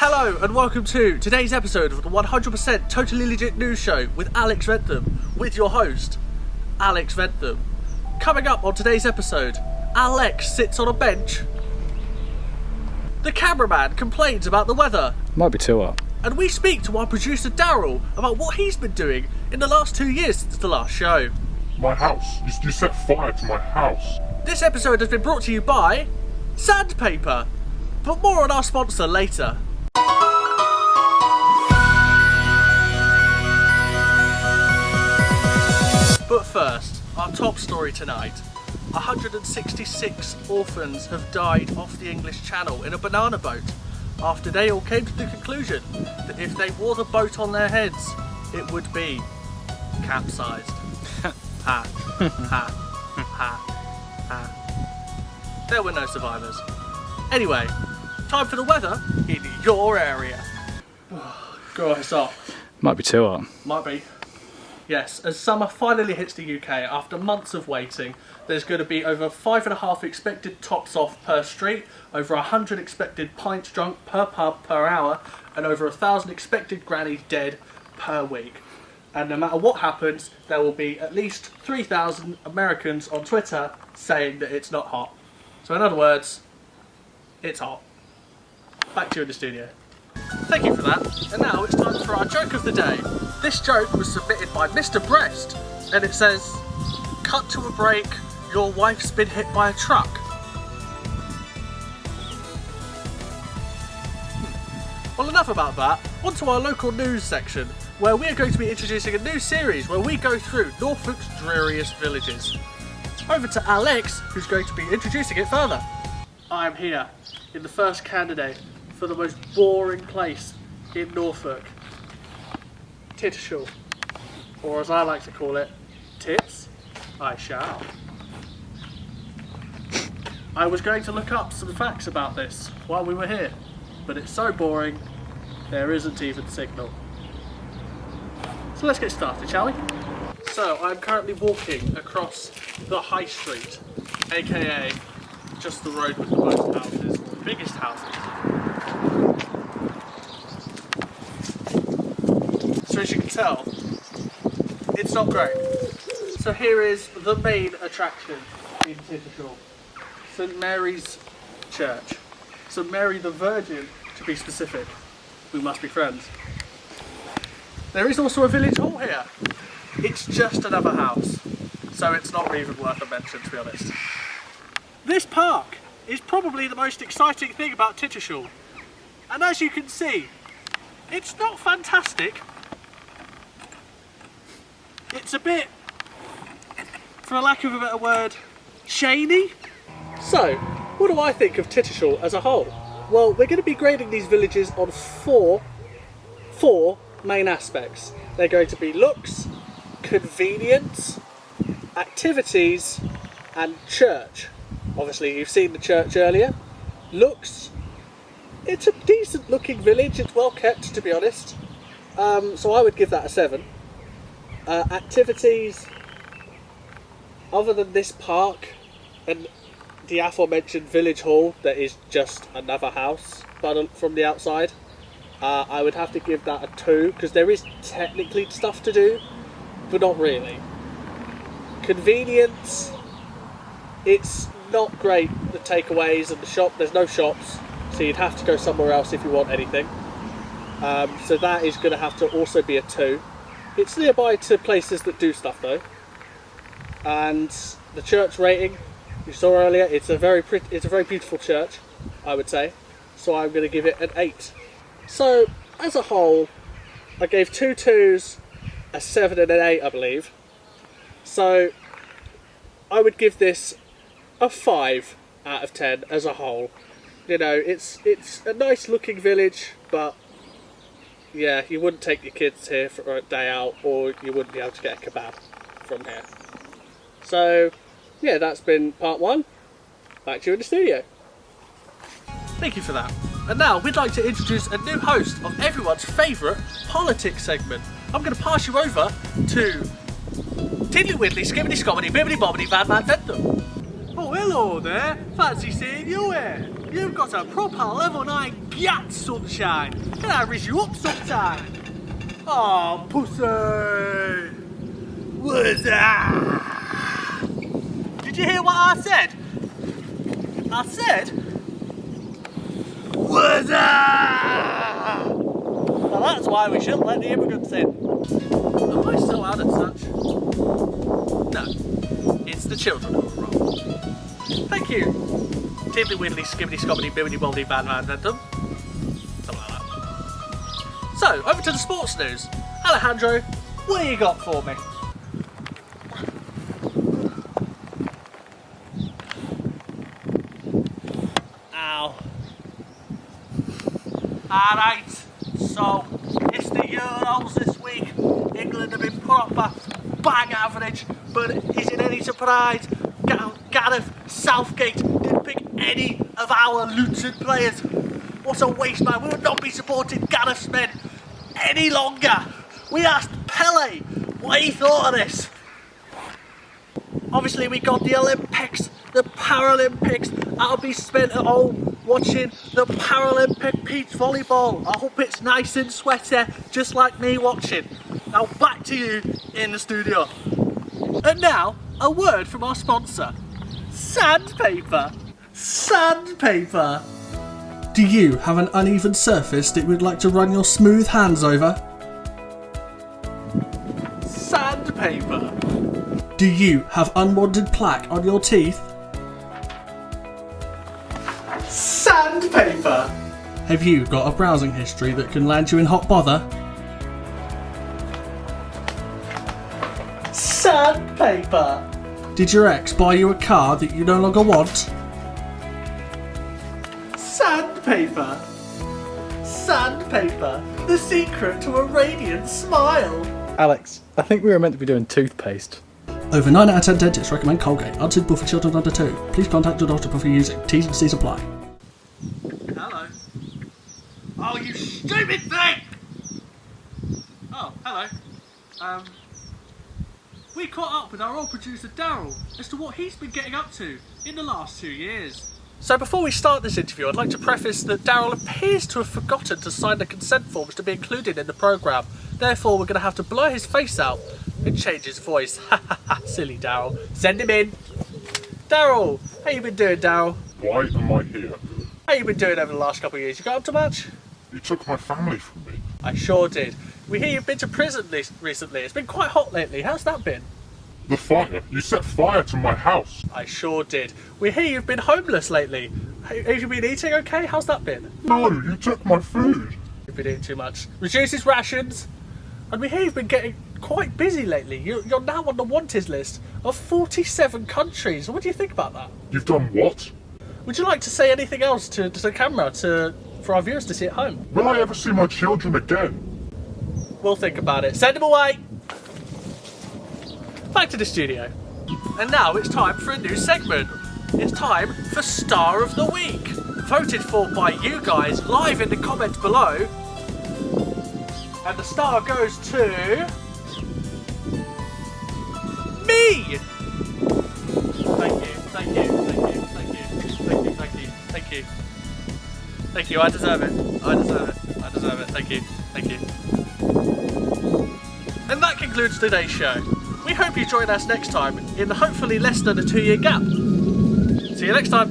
Hello and welcome to today's episode of the 100% Totally Legit News Show with Alex Venthem, with your host, Alex Venthem. Coming up on today's episode, Alex sits on a bench, the cameraman complains about the weather, Might be too hot. and we speak to our producer Daryl about what he's been doing in the last 2 years since the last show. My house. You set fire to my house. This episode has been brought to you by Sandpaper, but more on our sponsor later. But first, our top story tonight. 166 orphans have died off the English Channel in a banana boat after they all came to the conclusion that if they wore the boat on their heads, it would be capsized. Ha, ha, ha, ha. There were no survivors. Anyway, time for the weather in your area. Guys, Might be too hot. might be. Yes, as summer finally hits the UK after months of waiting, there's going to be over 5.5 expected tops off per street, over 100 expected pints drunk per pub per hour, and over 1,000 expected grannies dead per week. And no matter what happens, there will be at least 3,000 Americans on Twitter saying that it's not hot. So in other words, it's hot. Back to you in the studio. Thank you for that. And now it's time for our joke of the day. This joke was submitted by Mr. Breast, and it says, "Cut to a break, your wife's been hit by a truck." Well, enough about that. On to our local news section, where we are going to be introducing a new series where we go through Norfolk's dreariest villages. Over to Alex, who's going to be introducing it further. I am here in the first candidate for the most boring place in Norfolk. Tittershall, or as I like to call it, Tits I Shall. I was going to look up some facts about this while we were here, but it's so boring, there isn't even signal. So let's get started, shall we? So I'm currently walking across the High Street, aka just the road with the most houses, the biggest houses. So as you can tell, it's not great. So here is the main attraction in Tittershall, St Mary's Church. St Mary the Virgin, to be specific. We must be friends. There is also a village hall here. It's just another house, so it's not even worth a mention, to be honest. This park is probably the most exciting thing about Tittershall. And as you can see, it's not fantastic. It's a bit, for lack of a better word, shaney. So, what do I think of Tittershall as a whole? Well, we're going to be grading these villages on four main aspects. They're going to be looks, convenience, activities, and church. Obviously, you've seen the church earlier. Looks, it's a decent looking village. It's well kept, to be honest. So I would give that a 7. Activities, other than this park and the aforementioned village hall that is just another house but from the outside, I would have to give that a 2, because there is technically stuff to do, but not really. Convenience, it's not great, the takeaways and the shop, there's no shops, so you'd have to go somewhere else if you want anything. So that is going to have to also be a 2. It's nearby to places that do stuff though. And the church rating, you saw earlier, it's a very beautiful church, I would say. So I'm going to give it an 8. So as a whole, I gave 2 2s, a 7 and an 8, I believe. So I would give this a 5 out of 10 as a whole. You know, it's a nice looking village, but yeah, you wouldn't take your kids here for a day out, or you wouldn't be able to get a kebab from here. So yeah, that's been part 1. Back to you in the studio. Thank you for that. And now we'd like to introduce a new host of everyone's favourite politics segment. I'm going to pass you over to Tiddly Widdly, Skibbity Scobbity, Bibbity Bobbity, Van Venthem. Oh, hello there. Fancy seeing you here. You've got a proper level 9 got, sunshine? Can I raise you up sometime? Oh, pussy! What's that? Did you hear what I said? I said, what's that? Well, that's why we shouldn't let the immigrants in. Am I so out at such? No, it's the children who are wrong. Thank you. Tiddly widdly skibbity scobbity bibbity bobbity bad man Venthem. Something like that. So, over to the sports news. Alejandro, what do you got for me? Ow. Alright, so it's the Euros this week. England have been proper bang average, but is it any surprise Gareth Southgate didn't pick any of our Luton players? What a waste, man. We would not be supporting Gareth's men any longer. We asked Pele what he thought of this. Obviously we got the Olympics, the Paralympics. I'll be spent at home watching the Paralympic beach volleyball. I hope it's nice and sweaty, just like me watching. Now back to you in the studio. And now, a word from our sponsor. Sandpaper. Sandpaper. Do you have an uneven surface that you would like to run your smooth hands over? Sandpaper. Do you have unwanted plaque on your teeth? Sandpaper. Have you got a browsing history that can land you in hot bother? Sandpaper. Did your ex buy you a car that you no longer want? Sandpaper. Sandpaper. The secret to a radiant smile. Alex, I think we were meant to be doing toothpaste. Over 9 out of 10 dentists recommend Colgate, unsuitable for children under 2. Please contact your doctor before using. T's and C's apply. Hello. Oh, you stupid thing! Oh, hello. We caught up with our old producer Daryl as to what he's been getting up to in the last 2 years. So before we start this interview, I'd like to preface that Daryl appears to have forgotten to sign the consent forms to be included in the programme. Therefore, we're going to have to blur his face out and change his voice. Ha ha ha, silly Daryl. Send him in. Daryl, how you been doing, Daryl? Why am I here? How you been doing over the last couple of years? You got up to much? You took my family from me. I sure did. We hear you've been to prison recently. It's been quite hot lately. How's that been? The fire. You set fire to my house. I sure did. We hear you've been homeless lately. Have you been eating okay? How's that been? No, you took my food. You've been eating too much. Reduce his rations. And we hear you've been getting quite busy lately. You're now on the wanted list of 47 countries. What do you think about that? You've done what? Would you like to say anything else to the camera for our viewers to see at home? Will I ever see my children again? We'll think about it. Send them away. Back to the studio. And now it's time for a new segment. It's time for Star of the Week. Voted for by you guys live in the comments below. And the star goes to... me! Thank you, thank you, thank you, thank you, thank you, thank you, thank you. Thank you, I deserve it. I deserve it. I deserve it. Thank you. Thank you. And that concludes today's show. We hope you join us next time in the hopefully less than a 2-year gap. See you next time.